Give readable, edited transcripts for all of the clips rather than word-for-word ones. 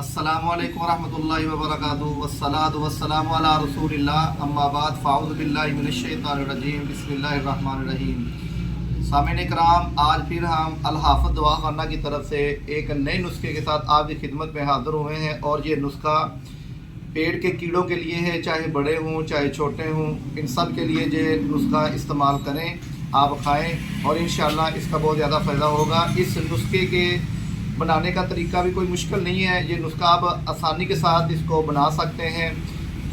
अस्सलामु अलैकुम रहमतुल्लाहि व बरकातुहू वस्सलातु वस्सलामु अला रसूलिल्लाह अम्मा बाद फ़ाऊज़ु बिल्लाहि मिनश शैतानिर रजीम बिस्मिल्लाहिर रहमानिर रहीम। सामईन कराम, आज फिर हम अल हाफ़िज़ दवाख़ाना की तरफ से एक नए नुस्खे के साथ आपकी खिदमत में हाज़िर हुए हैं और ये नुस्खा पेट के कीड़ों के लिए है, चाहे बड़े हों चाहे छोटे हों, इन सब के लिए ये नुस्खा इस्तेमाल करें, आप खाएं और इंशाअल्लाह इसका बहुत ज़्यादा फ़ायदा होगा। इस नुस्खे के बनाने का तरीका भी कोई मुश्किल नहीं है, ये नुस्खा आप आसानी के साथ इसको बना सकते हैं।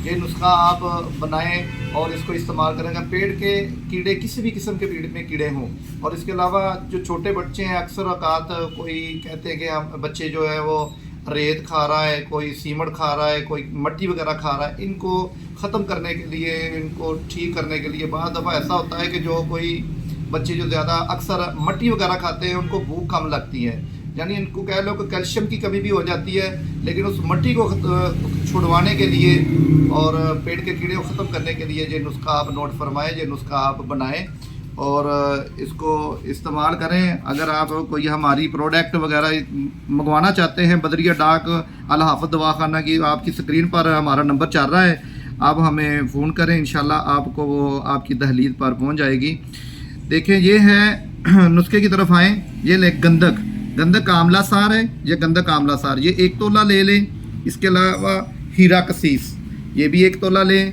ये नुस्खा आप बनाएं और इसको इस्तेमाल करेंगे। पेट के कीड़े किसी भी किस्म के पेट में कीड़े हों, और इसके अलावा जो छोटे बच्चे हैं, अक्सर औकात कोई कहते हैं कि हम बच्चे जो है वो रेत खा रहा है, कोई सीमट खा रहा है, कोई मिट्टी वगैरह खा रहा है, इनको ख़त्म करने के लिए, इनको ठीक करने के लिए बाद दफ़ा ऐसा होता है कि जो कोई बच्चे जो ज़्यादा अक्सर मिट्टी वगैरह खाते हैं उनको भूख कम लगती है, यानी इनको कह लो कि कैल्शियम की कमी भी हो जाती है। लेकिन उस मिट्टी को छुड़वाने के लिए और पेट के कीड़े को ख़त्म करने के लिए ये नुस्खा आप नोट फरमाएं, ये नुस्खा आप बनाएं और इसको इस्तेमाल करें। अगर आप कोई हमारी प्रोडक्ट वगैरह मंगवाना चाहते हैं, बदरिया डाक अल हाफ़िज़ दवाख़ाना की आपकी स्क्रीन पर हमारा नंबर चल रहा है, आप हमें फ़ोन करें, इंशाल्लाह आपको वो आपकी दहलीज पर पहुंच जाएगी। देखें, ये है नुस्खे की तरफ आएँ। ये ले गंधक आंवला सार है, ये गंधक आंवला सार, ये 1 तोला ले लें। इसके अलावा हीरा कसीस, ये भी 1 तोला लें।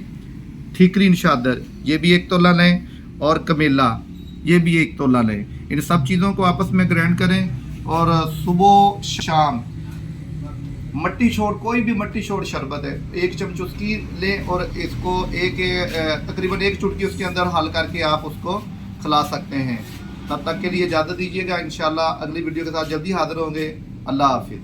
ठीकरी निशादर, ये भी 1 तोला लें। और कमेला, ये भी 1 तोला लें। इन सब चीज़ों को आपस में ग्राइंड करें और सुबह शाम मट्टी छोड़, कोई भी मट्टी छोड़ शरबत है, 1 चम्मच उसकी लें और इसको तकरीबन 1 चुटकी उसके अंदर हल करके आप उसको खिला सकते हैं। तब तक के लिए इजाज़त दीजिएगा। इंशाल्लाह अगली वीडियो के साथ जल्दी हाजिर होंगे। अल्लाह हाफिज़।